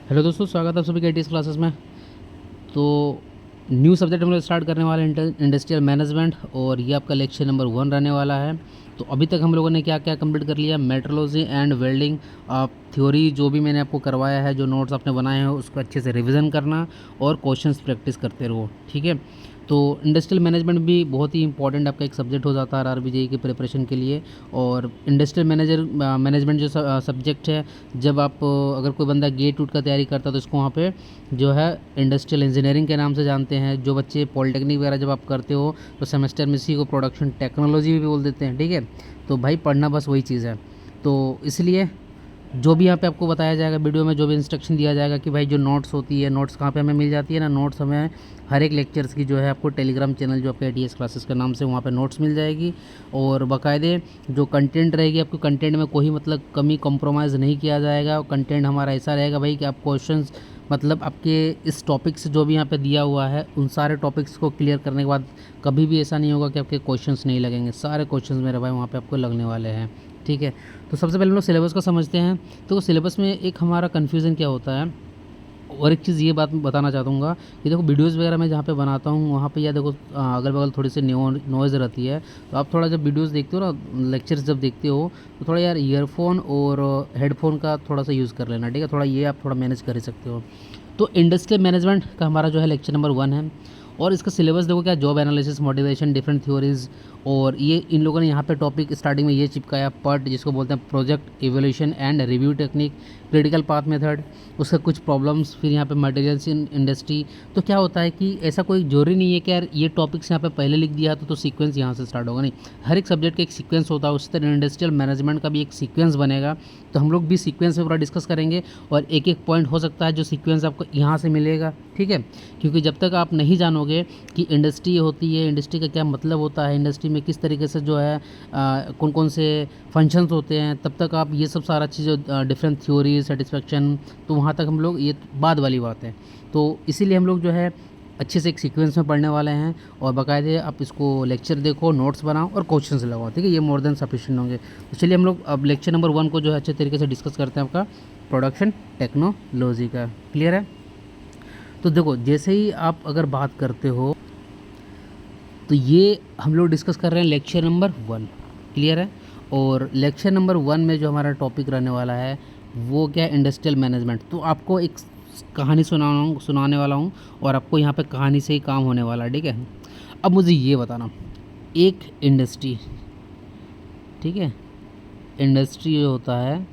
Hello दोस्तों, स्वागत है आप सभी के आईटीएस क्लासेस में। तो न्यू सब्जेक्ट हम लोग स्टार्ट करने वाले हैं इंडस्ट्रियल मैनेजमेंट, और ये आपका लेक्चर नंबर 1 रहने वाला है। तो अभी तक हम लोगों ने क्या क्या कंप्लीट कर लिया, मेट्रोलॉजी एंड वेल्डिंग थ्योरी जो भी मैंने आपको करवाया है, जो नोट्स आपने बनाए हैं उसको अच्छे से रिवीजन करना और क्वेश्चंस प्रैक्टिस करते रहो, ठीक है। तो इंडस्ट्रियल मैनेजमेंट भी बहुत ही इंपॉर्टेंट आपका एक सब्जेक्ट हो जाता है आरआरबी की प्रिपरेशन के लिए। और इंडस्ट्रियल मैनेजमेंट जो सब्जेक्ट है, जब आप अगर कोई बंदा गेट उट का तैयारी करता है तो इसको वहाँ पे जो है इंडस्ट्रियल इंजीनियरिंग के नाम से जानते हैं। जो बच्चे पॉलिटेक्निक वगैरह जब आप करते हो तो सेमेस्टर में इसी को प्रोडक्शन टेक्नोलॉजी भी बोल देते हैं, ठीक है। तो भाई पढ़ना बस वही चीज़ है। तो इसलिए जो भी यहाँ पे आपको बताया जाएगा वीडियो में, जो भी इंस्ट्रक्शन दिया जाएगा कि भाई जो नोट्स होती है, नोट्स कहाँ पे हमें मिल जाती है ना, नोट्स हमें हर एक लेक्चर्स की जो है आपको टेलीग्राम चैनल जो आपके आईटीएस क्लासेस के नाम से, वहाँ पे नोट्स मिल जाएगी। और बाकायदे जो कंटेंट रहेगी, आपको कंटेंट में कोई मतलब कमी कॉम्प्रोमाइज़ नहीं किया जाएगा। कंटेंट हमारा ऐसा रहेगा भाई कि आप क्वेश्चंस मतलब आपके इस टॉपिक से जो भी यहाँ पे दिया हुआ है उन सारे टॉपिक्स को क्लियर करने के बाद कभी भी ऐसा नहीं होगा कि आपके क्वेश्चंस नहीं लगेंगे। सारे क्वेश्चंस मेरे भाई वहाँ पे आपको लगने वाले हैं, ठीक है। तो सबसे पहले हम लोग सिलेबस को समझते हैं। तो सिलेबस में एक हमारा कन्फ्यूज़न क्या होता है, और एक चीज़ ये बात बताना चाहूँगा कि देखो वीडियोज़ वगैरह मैं जहाँ पे बनाता हूँ वहाँ पे, या देखो अगल बगल थोड़ी सी नॉइज़ रहती है। तो आप थोड़ा जब वीडियोज़ देखते हो ना, लेक्चर्स जब देखते हो, तो थोड़ा यार ईयरफोन और हेडफोन का थोड़ा सा यूज़ कर लेना, ठीक है। थोड़ा ये आप थोड़ा मैनेज कर ही सकते हो। तो इंडस्ट्रियल मैनेजमेंट का हमारा जो है लेक्चर नंबर 1 है। और इसका सिलेबस देखो क्या, job analysis, motivation, different theories. और ये इन लोगों ने यहाँ पे टॉपिक स्टार्टिंग में ये चिपकाया, पर्ट जिसको बोलते हैं project evolution and review technique, critical path method, उसका कुछ प्रॉब्लम्स, फिर यहाँ पे मटेरियल्स इन इंडस्ट्री। तो क्या होता है कि ऐसा कोई जरूरी नहीं है कि यार ये टॉपिक्स यहाँ पे पहले लिख दिया तो सीक्वेंस यहाँ से स्टार्ट होगा, नहीं। हर एक सब्जेक्ट का एक सीक्वेंस होता है, उसी तरह इंडस्ट्रियल मैनेजमेंट का भी एक सीक्वेंस बनेगा। तो हम लोग भी सीक्वेंस पे पूरा डिस्कस करेंगे, और एक एक पॉइंट हो सकता है जो सीक्वेंस आपको यहाँ से मिलेगा, ठीक है। क्योंकि जब तक आप नहीं जानोगे कि इंडस्ट्री होती है, इंडस्ट्री का क्या मतलब होता है, इंडस्ट्री में किस तरीके से जो है कौन कौन से फंक्शंस होते हैं, तब तक आप ये सब सारा चीज़ें डिफरेंट थ्योरी सेटिस्फेक्शन, तो वहाँ तक हम लोग, ये बाद वाली बात है। तो इसीलिए हम लोग जो है अच्छे से एक सीक्वेंस में पढ़ने वाले हैं, और बाकायदे आप इसको लेक्चर देखो, नोट्स बनाओ और क्वेश्चंस लगाओ, ठीक है। ये मोर देन सफिशिएंट होंगे। तो चलिए हम लोग अब लेक्चर नंबर 1 को जो है अच्छे तरीके से डिस्कस करते हैं, आपका प्रोडक्शन टेक्नोलॉजी का। क्लियर है। तो देखो जैसे ही आप अगर बात करते हो, तो ये हम लोग डिस्कस कर रहे हैं लेक्चर नंबर 1। क्लियर है। और लेक्चर नंबर 1 में जो हमारा टॉपिक रहने वाला है वो क्या है, इंडस्ट्रियल मैनेजमेंट। तो आपको एक कहानी सुनाने वाला हूँ, और आपको यहाँ पे कहानी से ही काम होने वाला है, ठीक है। अब मुझे ये बताना, एक इंडस्ट्री, ठीक है, इंडस्ट्री जो होता है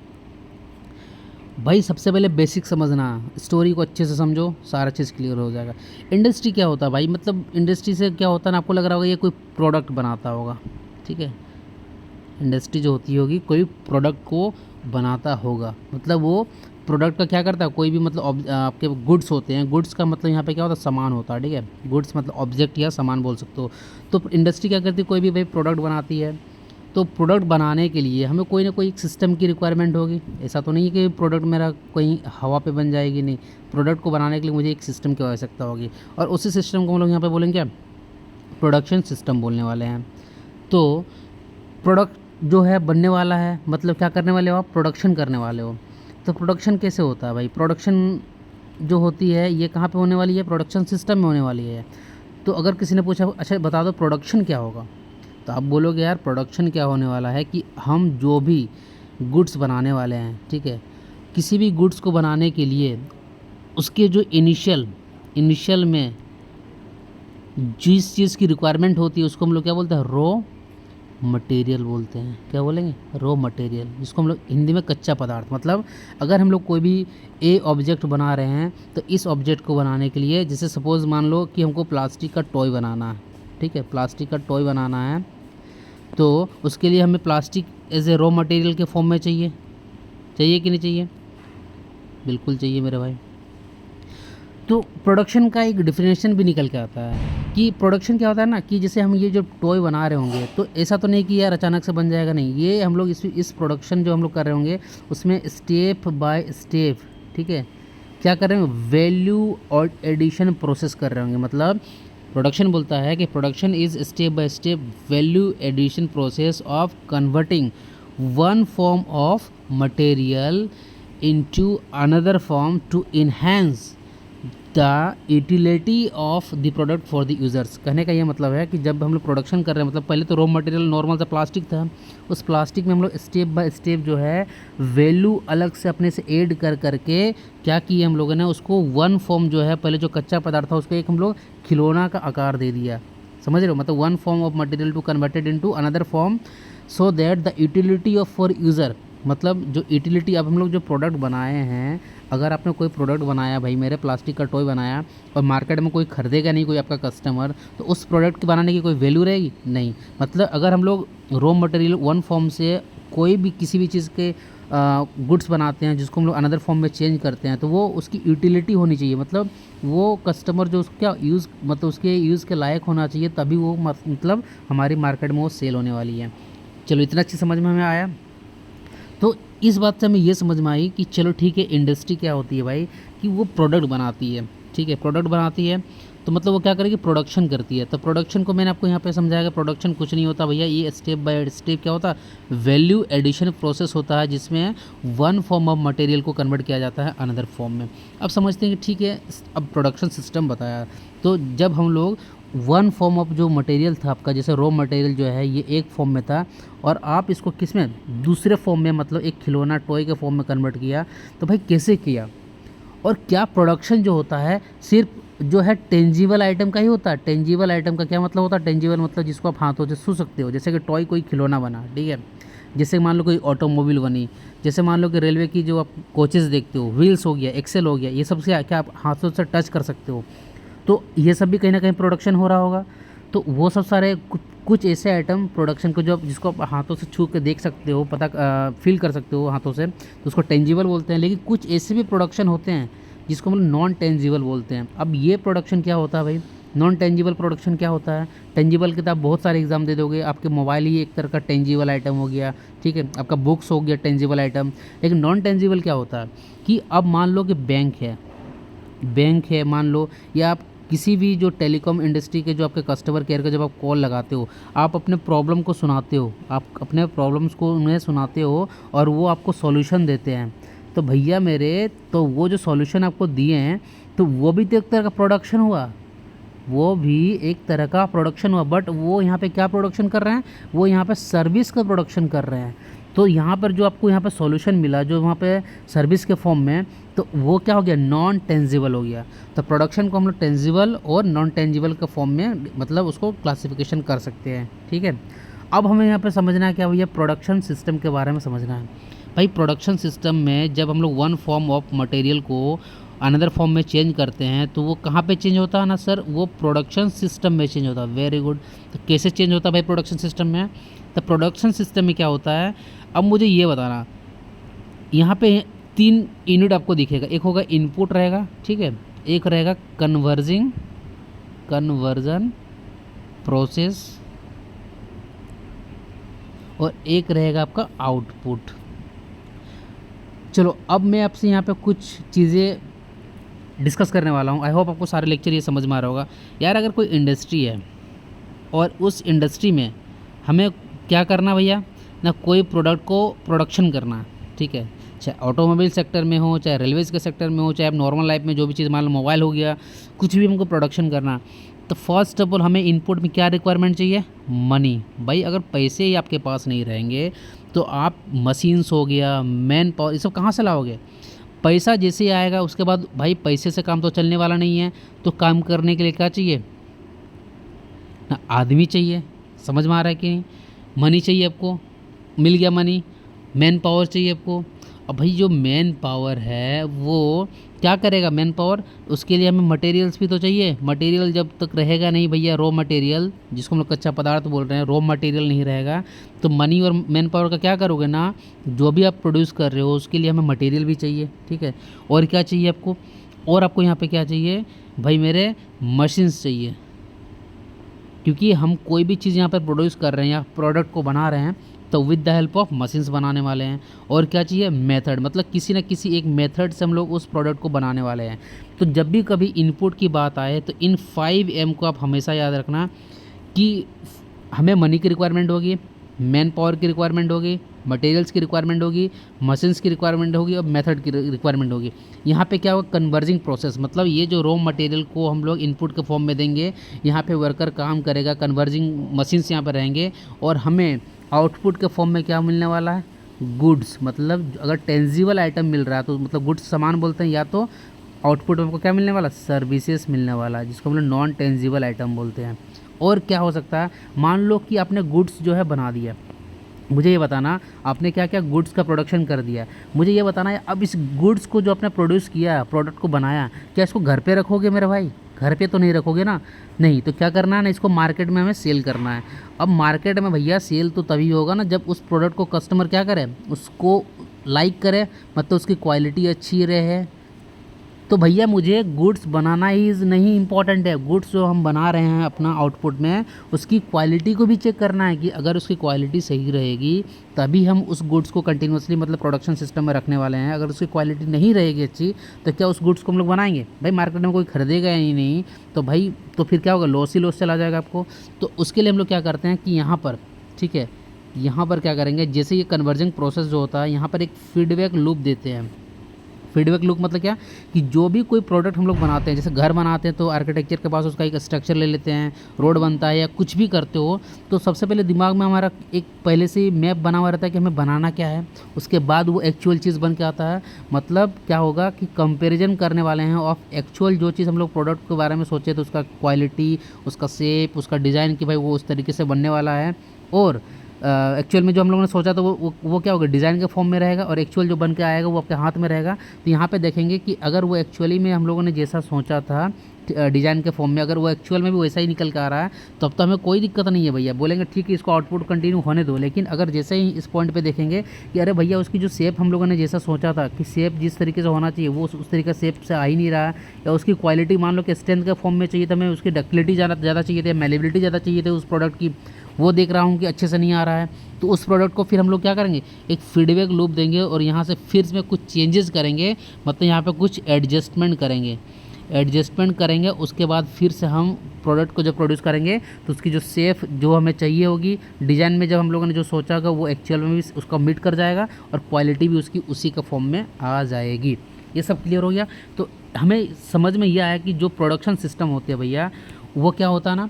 भाई, सबसे पहले बेसिक समझना, स्टोरी को अच्छे से समझो, सारा चीज़ क्लियर हो जाएगा। इंडस्ट्री क्या होता है भाई, मतलब इंडस्ट्री से क्या होता है ना, आपको लग रहा होगा ये कोई प्रोडक्ट बनाता होगा, ठीक है। इंडस्ट्री जो होती होगी कोई प्रोडक्ट को बनाता होगा, मतलब वो प्रोडक्ट का क्या करता है, कोई भी मतलब आपके गुड्स होते हैं, गुड्स का मतलब यहाँ पे क्या होता है, सामान होता है, ठीक है। गुड्स मतलब ऑब्जेक्ट या सामान बोल सकते हो। तो इंडस्ट्री क्या करती है, कोई भी भाई प्रोडक्ट बनाती है। तो प्रोडक्ट बनाने के लिए हमें कोई ना कोई एक सिस्टम की रिक्वायरमेंट होगी। ऐसा तो नहीं है कि प्रोडक्ट मेरा कोई हवा पे बन जाएगी, नहीं। प्रोडक्ट को बनाने के लिए मुझे एक सिस्टम की आवश्यकता होगी, और उसी सिस्टम को हम लोग यहाँ पे बोलेंगे क्या, प्रोडक्शन सिस्टम बोलने वाले हैं। तो प्रोडक्ट जो है बनने वाला है, मतलब क्या करने वाले हो आप, प्रोडक्शन करने वाले हो। तो प्रोडक्शन कैसे होता है भाई, प्रोडक्शन जो होती है ये कहाँ पे होने वाली है, प्रोडक्शन सिस्टम में होने वाली है। तो अगर किसी ने पूछा अच्छा बता दो प्रोडक्शन क्या होगा, तो आप बोलोगे यार प्रोडक्शन क्या होने वाला है कि हम जो भी गुड्स बनाने वाले हैं, ठीक है, किसी भी गुड्स को बनाने के लिए उसके जो इनिशियल में जिस चीज़ की रिक्वायरमेंट होती है उसको हम लोग क्या बोलते हैं, रॉ मटेरियल बोलते हैं। क्या बोलेंगे, रॉ मटेरियल, जिसको हम लोग हिंदी में कच्चा पदार्थ। मतलब अगर हम लोग कोई भी ए ऑब्जेक्ट बना रहे हैं, तो इस ऑब्जेक्ट को बनाने के लिए, जैसे सपोज़ मान लो कि हमको प्लास्टिक का टॉय बनाना है, ठीक है, प्लास्टिक का टॉय बनाना है, तो उसके लिए हमें plastic as a raw material के फॉर्म में चाहिए कि नहीं चाहिए, बिल्कुल चाहिए मेरे भाई। तो प्रोडक्शन का एक डिफिनेशन भी निकल के आता है कि प्रोडक्शन क्या होता है ना, कि जैसे हम ये जो टॉय बना रहे होंगे, तो ऐसा तो नहीं कि यार अचानक से बन जाएगा, नहीं। ये हम लोग इस प्रोडक्शन जो हम लोग कर रहे होंगे उसमें स्टेप बाय स्टेप, ठीक है, क्या कर रहे होंगे, वैल्यू और एडिशन प्रोसेस कर रहे होंगे। मतलब प्रोडक्शन बोलता है कि production is step by step value addition process of converting one form of material into another form to enhance the utility of the product for the users. कहने का ये मतलब है कि जब हम लोग प्रोडक्शन कर रहे हैं, मतलब पहले तो रॉ मटेरियल नॉर्मल सा प्लास्टिक था, उस प्लास्टिक में हम लोग स्टेप बाय स्टेप जो है वैल्यू अलग से अपने से ऐड कर करके क्या किए हम लोगों ने, उसको वन फॉर्म जो है, पहले जो कच्चा पदार्थ था उसको एक हम लोग खिलौना का आकार दे दिया। समझ रहे हो, मतलब one form of material to converted into another form so that the utility of for user, मतलब जो यूटिलिटी, अब हम लोग जो प्रोडक्ट बनाए हैं, अगर आपने कोई प्रोडक्ट बनाया भाई मेरे, प्लास्टिक का टॉय बनाया और मार्केट में कोई खरीदेगा नहीं, कोई आपका कस्टमर, तो उस प्रोडक्ट के बनाने की कोई वैल्यू रहेगी नहीं। मतलब अगर हम लोग रॉ मटेरियल वन फॉर्म से कोई भी किसी भी चीज़ के गुड्स बनाते हैं जिसको हम लोग अनदर फॉर्म में चेंज करते हैं, तो वो उसकी यूटिलिटी होनी चाहिए, मतलब वो कस्टमर जो उसका यूज़, मतलब उसके यूज़ के लायक होना चाहिए, तभी वो मतलब हमारी मार्केट में वो सेल होने वाली है। चलो इतना अच्छी समझ में हमें आया। तो इस बात से हमें ये समझ में आई कि चलो ठीक है, इंडस्ट्री क्या होती है भाई, कि वो प्रोडक्ट बनाती है। ठीक है, प्रोडक्ट बनाती है तो मतलब वो क्या करेगी, प्रोडक्शन करती है। तो प्रोडक्शन को मैंने आपको यहाँ पे समझाया कि प्रोडक्शन कुछ नहीं होता भैया, ये स्टेप बाय स्टेप क्या होता है, वैल्यू एडिशन प्रोसेस होता है, जिसमें वन फॉर्म ऑफ मटेरियल को कन्वर्ट किया जाता है अनदर फॉर्म में। अब समझते हैं कि ठीक है, अब प्रोडक्शन सिस्टम बताया, तो जब हम लोग वन फॉर्म ऑफ जो मटेरियल था आपका, जैसे रॉ मटेरियल जो है ये एक फॉर्म में था और आप इसको किस में, दूसरे फॉर्म में, मतलब एक खिलौना टॉय के फॉर्म में कन्वर्ट किया, तो भाई कैसे किया, और क्या प्रोडक्शन जो होता है सिर्फ जो है टेंजिबल आइटम का ही होता है। टेंजिबल आइटम का क्या मतलब होता है, टेंजिबल मतलब जिसको आप हाथों से छू सकते हो, जैसे कि टॉय कोई खिलौना बना, ठीक है, जैसे मान लो कोई ऑटोमोबाइल बनी, जैसे मान लो कि रेलवे की जो आप कोचेज़ देखते हो, व्हील्स हो गया, एक्सेल हो गया, ये सब से क्या आप हाथों से टच कर सकते हो, तो ये सब भी कहीं ना कहीं प्रोडक्शन हो रहा होगा। तो वो सब सारे कुछ ऐसे आइटम प्रोडक्शन को जो जिसको आप हाथों से छू के देख सकते हो, पता फील कर सकते हो हाथों से, तो उसको टेंजिबल बोलते हैं। लेकिन कुछ ऐसे भी प्रोडक्शन होते हैं जिसको हम नॉन टेंजिबल बोलते हैं। अब ये प्रोडक्शन क्या होता है भाई, नॉन टेंजिबल प्रोडक्शन क्या होता है। टेंजिबल के तो आप बहुत सारे एग्जाम दे दोगे, आपके मोबाइल ही एक तरह का टेंजिबल आइटम हो गया, ठीक है, आपका बुक्स हो गया टेंजिबल आइटम। लेकिन नॉन टेंजिबल क्या होता है कि अब मान लो कि बैंक है मान लो, या आप किसी भी जो टेलीकॉम इंडस्ट्री के जो आपके कस्टमर केयर का जब आप कॉल लगाते हो, आप अपने प्रॉब्लम को सुनाते हो, आप अपने प्रॉब्लम्स को उन्हें सुनाते हो और वो आपको सॉल्यूशन देते हैं, तो भैया मेरे, तो वो जो सॉल्यूशन आपको दिए हैं, तो वो भी तो एक तरह का प्रोडक्शन हुआ, वो भी एक तरह का प्रोडक्शन हुआ। बट वो यहाँ पे क्या प्रोडक्शन कर रहे हैं, वो यहाँ पे सर्विस का प्रोडक्शन कर रहे हैं। तो यहाँ पर जो आपको यहाँ पे सॉल्यूशन मिला जो वहाँ पे सर्विस के फॉर्म में, तो वो क्या हो गया, नॉन टेंजिबल हो गया। तो प्रोडक्शन को हम लोग टेंजिबल और नॉन टेंजिबल के फॉर्म में मतलब उसको क्लासिफिकेशन कर सकते हैं, ठीक है। अब हमें यहाँ पे समझना है क्या भैया, प्रोडक्शन सिस्टम के बारे में समझना है। भाई प्रोडक्शन सिस्टम में जब हम लोग वन फॉर्म ऑफ मटेरियल को अनदर फॉर्म में चेंज करते हैं, तो वो कहाँ पे चेंज होता है ना सर, वो प्रोडक्शन सिस्टम में चेंज होता है। Very good. तो कैसे चेंज होता है भाई प्रोडक्शन सिस्टम में, तो प्रोडक्शन सिस्टम में क्या होता है, अब मुझे ये बताना, यहाँ पे 3 यूनिट आपको दिखेगा, एक होगा इनपुट रहेगा, ठीक है, एक रहेगा कन्वर्जन प्रोसेस, और एक रहेगा आपका आउटपुट। चलो अब मैं आपसे यहाँ पे कुछ चीज़ें डिस्कस करने वाला हूँ। आई होप आपको सारे लेक्चर ये समझ में आ रहा होगा। यार अगर कोई इंडस्ट्री है और उस इंडस्ट्री में हमें क्या करना भैया ना, कोई प्रोडक्ट को प्रोडक्शन करना, ठीक है, चाहे ऑटोमोबाइल सेक्टर में हो, चाहे रेलवेज़ के सेक्टर में हो, चाहे आप नॉर्मल लाइफ में जो भी चीज़ मान लो मोबाइल हो गया, कुछ भी हमको प्रोडक्शन करना, तो फर्स्ट ऑफ ऑल हमें इनपुट में क्या रिक्वायरमेंट चाहिए, मनी। भाई अगर पैसे ही आपके पास नहीं रहेंगे तो आप मशीन्स हो गया, मैन पावर, ये सब कहाँ से लाओगे। पैसा जैसे ही आएगा उसके बाद भाई पैसे से काम तो चलने वाला नहीं है, तो काम करने के लिए क्या चाहिए ना, आदमी चाहिए। समझ में आ रहा है कि नहीं, मनी चाहिए आपको, मिल गया मनी, मैन पावर चाहिए आपको। अब भाई जो मैन पावर है वो क्या करेगा, मैन पावर, उसके लिए हमें मटेरियल्स भी तो चाहिए। मटेरियल जब तक रहेगा नहीं भैया, रॉ मटेरियल जिसको हम लोग कच्चा पदार्थ बोल रहे हैं, रॉ मटेरियल नहीं रहेगा तो मनी और मैन पावर का क्या करोगे ना, जो भी आप प्रोड्यूस कर रहे हो उसके लिए हमें मटेरियल भी चाहिए, ठीक है। और क्या चाहिए आपको, और आपको यहाँ पे क्या चाहिए भाई मेरे, मशीन्स चाहिए, क्योंकि हम कोई भी चीज़ यहाँ पर प्रोड्यूस कर रहे हैं या प्रोडक्ट को बना रहे हैं तो with the help of machines बनाने वाले हैं। और क्या चाहिए, मेथड, मतलब किसी न किसी एक मेथड से हम लोग उस प्रोडक्ट को बनाने वाले हैं। तो जब भी कभी इनपुट की बात आए तो इन 5M को आप हमेशा याद रखना कि हमें मनी की रिक्वायरमेंट होगी, मैन पावर की रिक्वायरमेंट होगी, मटेरियल्स की रिक्वायरमेंट होगी, मशीन्स की रिक्वायरमेंट होगी और मेथड की रिक्वायरमेंट होगी। यहाँ पे क्या होगा, कन्वर्जिंग प्रोसेस, मतलब ये जो रॉ मटेरियल को हम लोग इनपुट के फॉर्म में देंगे, यहाँ पे वर्कर काम करेगा, कन्वर्जिंग मशीन्स यहाँ पर रहेंगे और हमें आउटपुट के फॉर्म में क्या मिलने वाला है, गुड्स। मतलब अगर टेंजिबल आइटम मिल रहा है तो मतलब गुड्स सामान बोलते हैं, या तो आउटपुट में हमको क्या मिलने वाला, सर्विसेज मिलने वाला है, जिसको हम लोग नॉन टेंजिबल आइटम बोलते हैं। और क्या हो सकता है, मान लो कि आपने गुड्स जो है बना दिया, मुझे ये बताना आपने क्या क्या गुड्स का प्रोडक्शन कर दिया, मुझे ये बताना है अब इस गुड्स को जो आपने प्रोड्यूस किया, प्रोडक्ट को बनाया, क्या इसको घर पे रखोगे मेरे भाई, घर पे तो नहीं रखोगे ना, नहीं, तो क्या करना है ना, इसको मार्केट में हमें सेल करना है। अब मार्केट में भैया सेल तो तभी होगा ना जब उस प्रोडक्ट को कस्टमर क्या करे, उसको लाइक करे, मतलब उसकी क्वालिटी अच्छी रहे। तो भैया मुझे गुड्स बनाना ही नहीं इम्पॉर्टेंट है, गुड्स जो हम बना रहे हैं अपना आउटपुट में, उसकी क्वालिटी को भी चेक करना है कि अगर उसकी क्वालिटी सही रहेगी तभी हम उस गुड्स को कंटिन्यूसली मतलब प्रोडक्शन सिस्टम में रखने वाले हैं। अगर उसकी क्वालिटी नहीं रहेगी अच्छी तो क्या उस गुड्स को हम लोग बनाएंगे, भाई मार्केट में कोई खरीदेगा ही नहीं, तो भाई तो फिर क्या होगा, लॉस ही लॉस चला जाएगा आपको। तो उसके लिए हम लोग क्या करते हैं कि यहाँ पर, ठीक है, यहाँ पर क्या करेंगे, जैसे ये कन्वर्जिंग प्रोसेस जो होता है, यहाँ पर एक फीडबैक लूप देते हैं। फीडबैक लूप मतलब क्या, कि जो भी कोई प्रोडक्ट हम लोग बनाते हैं, जैसे घर बनाते हैं तो आर्किटेक्चर के पास उसका एक स्ट्रक्चर ले लेते हैं, रोड बनता है या कुछ भी करते हो, तो सबसे पहले दिमाग में हमारा एक पहले से ही मैप बना हुआ रहता है कि हमें बनाना क्या है, उसके बाद वो एक्चुअल चीज़ बन के आता है। मतलब क्या होगा कि कंपैरिजन करने वाले हैं ऑफ एक्चुअल जो चीज़ हम लोग प्रोडक्ट के बारे में सोचे, तो उसका क्वालिटी, उसका शेप, उसका डिज़ाइन, कि भाई वो उस तरीके से बनने वाला है, और एक्चुअल में जो हम लोगों ने सोचा तो वो क्या होगा, डिज़ाइन के फॉर्म में रहेगा, और एक्चुअल जो बन के आएगा वो आपके हाथ में रहेगा। तो यहाँ पे देखेंगे कि अगर वो एक्चुअली में हम लोगों ने जैसा सोचा था डिज़ाइन के फॉर्म में, अगर वो एक्चुअल में भी वैसा ही निकल के आ रहा है तो अब तो हमें कोई दिक्कत नहीं है भैया, बोलेंगे ठीक है इसको आउटपुट कंटिन्यू होने दो। लेकिन अगर जैसे ही इस पॉइंट पे देखेंगे कि अरे भैया उसकी जो शेप हम लोगों ने जैसा सोचा था कि शेप जिस तरीके से होना चाहिए वो उस तरीके शेप से आ ही नहीं रहा है, या उसकी क्वालिटी मान लो कि स्ट्रेंथ के फॉर्म में चाहिए था, हमें उसकी डक्टिलिटी ज़्यादा चाहिए थी, मेलेबिलिटी ज़्यादा चाहिए थी उस प्रोडक्ट की, वो देख रहा हूँ कि अच्छे से नहीं आ रहा है, तो उस प्रोडक्ट को फिर हम लोग क्या करेंगे, एक फीडबैक लूप देंगे और यहाँ से फिर इसमें कुछ चेंजेस करेंगे, मतलब यहाँ पे कुछ एडजस्टमेंट करेंगे। उसके बाद फिर से हम प्रोडक्ट को जब प्रोड्यूस करेंगे तो उसकी जो शेप जो हमें चाहिए होगी, डिज़ाइन में जब हम लोगों ने जो सोचा होगा वो एक्चुअल में भी उसका मीट कर जाएगा, और क्वालिटी भी उसकी उसी का फॉर्म में आ जाएगी। ये सब क्लियर हो गया। तो हमें समझ में ये आया कि जो प्रोडक्शन सिस्टम होते हैं भैया, वो क्या होता है ना,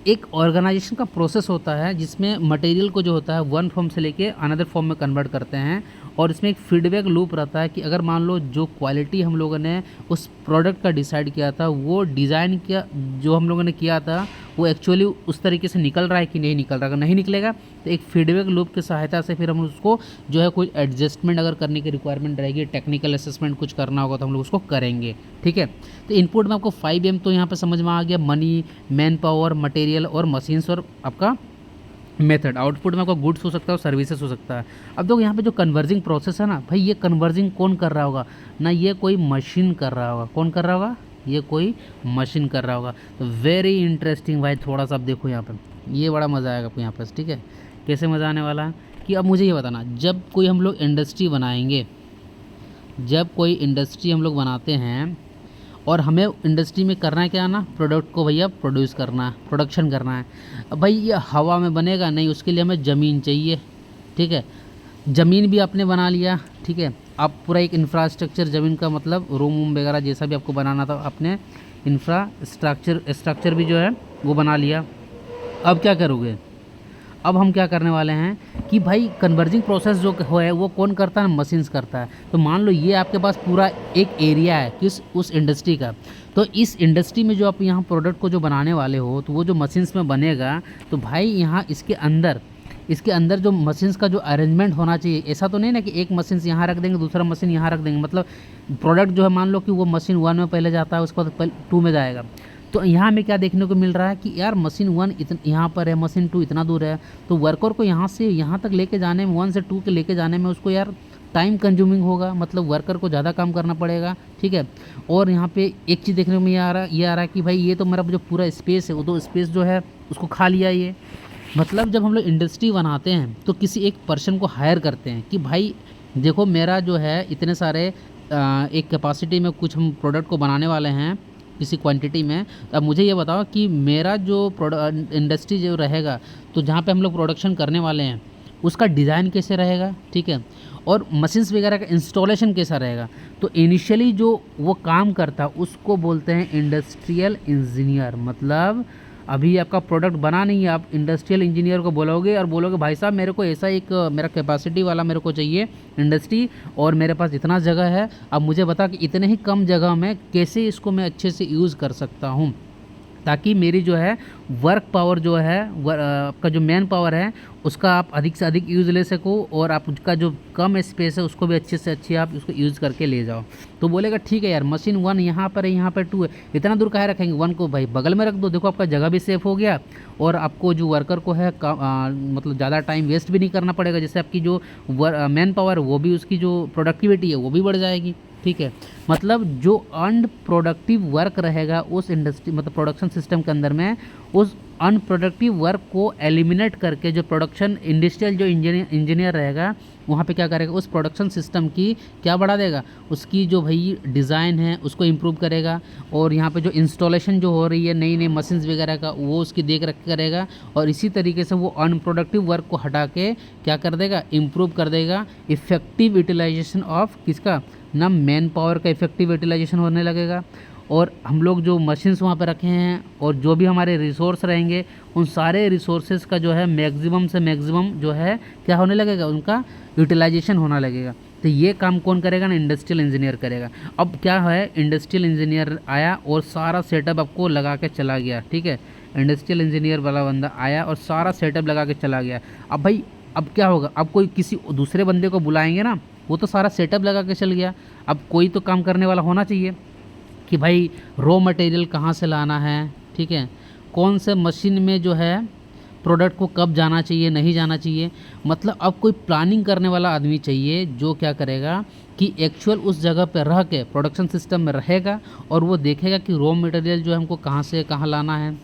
एक ऑर्गेनाइजेशन का प्रोसेस होता है जिसमें मटेरियल को जो होता है वन फॉर्म से लेके अनदर फॉर्म में कन्वर्ट करते हैं, और इसमें एक फीडबैक लूप रहता है कि अगर मान लो जो क्वालिटी हम लोगों ने उस प्रोडक्ट का डिसाइड किया था, वो डिज़ाइन किया जो हम लोगों ने किया था वो एक्चुअली उस तरीके से निकल रहा है कि नहीं निकल रहा है। अगर नहीं निकलेगा तो एक फीडबैक लूप की सहायता से फिर हम उसको जो है कुछ एडजस्टमेंट अगर करने की रिक्वायरमेंट रहेगी, टेक्निकल असेसमेंट कुछ करना होगा तो हम लोग उसको करेंगे। ठीक है, तो इनपुट में आपको 5M तो यहाँ पे समझ में आ गया, मनी, मैन पावर, मटेरियल और मशीन्स, और आपका मेथड। आउटपुट में आपका गुड्स हो सकता है और सर्विसेज हो सकता है। अब देखो यहाँ पे जो कन्वर्जिंग प्रोसेस है ना भाई, ये कन्वर्जिंग कौन कर रहा होगा ना, ये कोई मशीन कर रहा होगा। कौन कर रहा होगा, ये कोई मशीन कर रहा होगा। तो वेरी इंटरेस्टिंग भाई, थोड़ा सा आप देखो यहाँ पे, ये बड़ा मज़ा आएगा आपको यहाँ पे। ठीक है, कैसे मज़ा आने वाला है कि अब मुझे ये बताना, जब कोई हम लोग इंडस्ट्री बनाएंगे, जब कोई इंडस्ट्री हम लोग बनाते हैं और हमें इंडस्ट्री में करना है क्या ना, प्रोडक्ट को भैया प्रोड्यूस करना है, प्रोडक्शन करना है। अब भाई ये हवा में बनेगा नहीं, उसके लिए हमें ज़मीन चाहिए। ठीक है, ज़मीन भी आपने बना लिया। ठीक है, आप पूरा एक इंफ्रास्ट्रक्चर, ज़मीन का मतलब रूम वूम वगैरह जैसा भी आपको बनाना था, आपने इंफ्रास्ट्रक्चर भी जो है वो बना लिया। अब क्या करोगे, अब हम क्या करने वाले हैं कि भाई कन्वर्जिंग प्रोसेस जो है वो कौन करता है, मशीन्स करता है। तो मान लो ये आपके पास पूरा एक एरिया है किस, उस इंडस्ट्री का। तो इस इंडस्ट्री में जो आप यहाँ प्रोडक्ट को जो बनाने वाले हो, तो वो जो मशीन्स में बनेगा, तो भाई यहाँ इसके अंदर जो मशीन्स का जो अरेंजमेंट होना चाहिए, ऐसा तो नहीं ना कि एक मशीन यहाँ रख देंगे दूसरा मशीन यहाँ रख देंगे। मतलब प्रोडक्ट जो है मान लो कि वो मशीन 1 में पहले जाता है, उसके बाद 2 में जाएगा। तो यहाँ हमें क्या देखने को मिल रहा है कि यार मशीन 1 यहाँ पर है, मशीन 2 इतना दूर है, तो वर्कर को यहाँ से यहाँ तक लेके जाने में, 1 से 2 के लेके जाने में उसको यार टाइम कंज्यूमिंग होगा, मतलब वर्कर को ज़्यादा काम करना पड़ेगा। ठीक है, और यहाँ पे एक चीज़ देखने को ये आ रहा है कि भाई ये तो मेरा जो पूरा स्पेस है, वो तो स्पेस जो है उसको खा लिया ये। मतलब जब हम लोग इंडस्ट्री बनाते हैं तो किसी एक पर्सन को हायर करते हैं कि भाई देखो मेरा जो है इतने सारे एक कैपेसिटी में कुछ हम प्रोडक्ट को बनाने वाले हैं, किसी क्वांटिटी में। तो अब मुझे ये बताओ कि मेरा जो इंडस्ट्री जो रहेगा, तो जहाँ पे हम लोग प्रोडक्शन करने वाले हैं उसका डिज़ाइन कैसे रहेगा, ठीक है, और मशीन्स वगैरह का इंस्टॉलेशन कैसा रहेगा। तो इनिशियली जो वो काम करता है उसको बोलते हैं इंडस्ट्रियल इंजीनियर। मतलब अभी आपका प्रोडक्ट बना नहीं है, आप इंडस्ट्रियल इंजीनियर को बोलोगे और बोलोगे भाई साहब मेरे को ऐसा एक मेरा कैपेसिटी वाला मेरे को चाहिए इंडस्ट्री, और मेरे पास इतना जगह है, अब मुझे बता कि इतने ही कम जगह में कैसे इसको मैं अच्छे से यूज़ कर सकता हूँ, ताकि मेरी जो है वर्क पावर जो है आपका जो मैन पावर है उसका आप अधिक से अधिक यूज़ ले सको, और आप उसका जो कम स्पेस है उसको भी अच्छे से अच्छे आप उसको यूज़ करके ले जाओ। तो बोलेगा ठीक है यार, मशीन 1 यहाँ पर है, यहाँ पर 2 है, इतना दूर काहे रखेंगे, 1 को भाई बगल में रख दो, देखो आपका जगह भी सेफ हो गया, और आपको जो वर्कर को है मतलब ज़्यादा टाइम वेस्ट भी नहीं करना पड़ेगा, जैसे आपकी जो मैन पावर वो भी उसकी जो प्रोडक्टिविटी है वो भी बढ़ जाएगी, ठीक है। मतलब जो अनप्रोडक्टिव वर्क रहेगा उस इंडस्ट्री मतलब प्रोडक्शन सिस्टम के अंदर में, उस अनप्रोडक्टिव वर्क को एलिमिनेट करके जो प्रोडक्शन इंडस्ट्रियल जो इंजीनियर रहेगा वहाँ पे क्या करेगा, उस प्रोडक्शन सिस्टम की क्या बढ़ा देगा, उसकी जो भाई डिज़ाइन है उसको इम्प्रूव करेगा, और यहाँ पे जो इंस्टॉलेशन जो हो रही है नई नई मशीन्स वगैरह का वो उसकी देख रख करेगा, और इसी तरीके से वो अनप्रोडक्टिव वर्क को हटा के क्या कर देगा, इम्प्रूव कर देगा इफ़ेक्टिव यूटिलाइजेशन ऑफ किसका ना मैन पावर का इफ़ेक्टिव यूटिलाइजेशन होने लगेगा। और हम लोग जो मशीन्स वहाँ पे रखे हैं और जो भी हमारे रिसोर्स रहेंगे उन सारे रिसोर्सेज का जो है मैक्सिमम से मैक्सिमम जो है क्या होने लगेगा, उनका यूटिलाइजेशन होने लगेगा। तो ये काम कौन करेगा ना, इंडस्ट्रियल इंजीनियर करेगा। अब क्या है, इंडस्ट्रियल इंजीनियर आया और सारा सेटअप आपको लगा के चला गया, ठीक है, इंडस्ट्रियल इंजीनियर वाला बंदा आया और सारा सेटअप लगा के चला गया। अब भाई अब क्या होगा, अब कोई किसी दूसरे बंदे को बुलाएंगे ना, वो तो सारा सेटअप लगा के चल गया, अब कोई तो काम करने वाला होना चाहिए कि भाई रॉ मटेरियल कहाँ से लाना है, ठीक है, कौन से मशीन में जो है प्रोडक्ट को कब जाना चाहिए नहीं जाना चाहिए। मतलब अब कोई प्लानिंग करने वाला आदमी चाहिए जो क्या करेगा कि एक्चुअल उस जगह पर रह के प्रोडक्शन सिस्टम में रहेगा, और वो देखेगा कि रॉ मटेरियल जो है हमको कहाँ से कहाँ लाना है,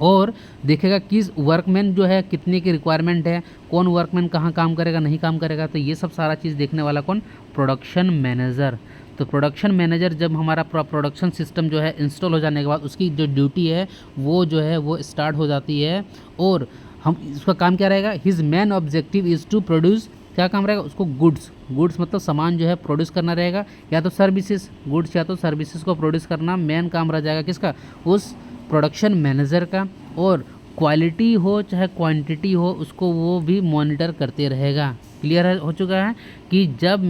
और देखेगा किस वर्कमैन जो है कितने की रिक्वायरमेंट है, कौन वर्कमैन कहाँ काम करेगा नहीं काम करेगा। तो ये सब सारा चीज़ देखने वाला कौन, प्रोडक्शन मैनेजर। तो प्रोडक्शन मैनेजर जब हमारा प्रोडक्शन सिस्टम जो है इंस्टॉल हो जाने के बाद उसकी जो ड्यूटी है वो जो है वो स्टार्ट हो जाती है, और हम इसका काम क्या रहेगा, his main objective is to produce, क्या काम रहेगा उसको, गुड्स मतलब सामान जो है प्रोड्यूस करना रहेगा, या तो सर्विसेज, गुड्स या तो सर्विसेज को प्रोड्यूस करना मेन काम रह जाएगा किसका, उस प्रोडक्शन मैनेजर का। और क्वालिटी हो चाहे क्वांटिटी हो उसको वो भी मॉनिटर करते रहेगा। क्लियर हो चुका है कि जब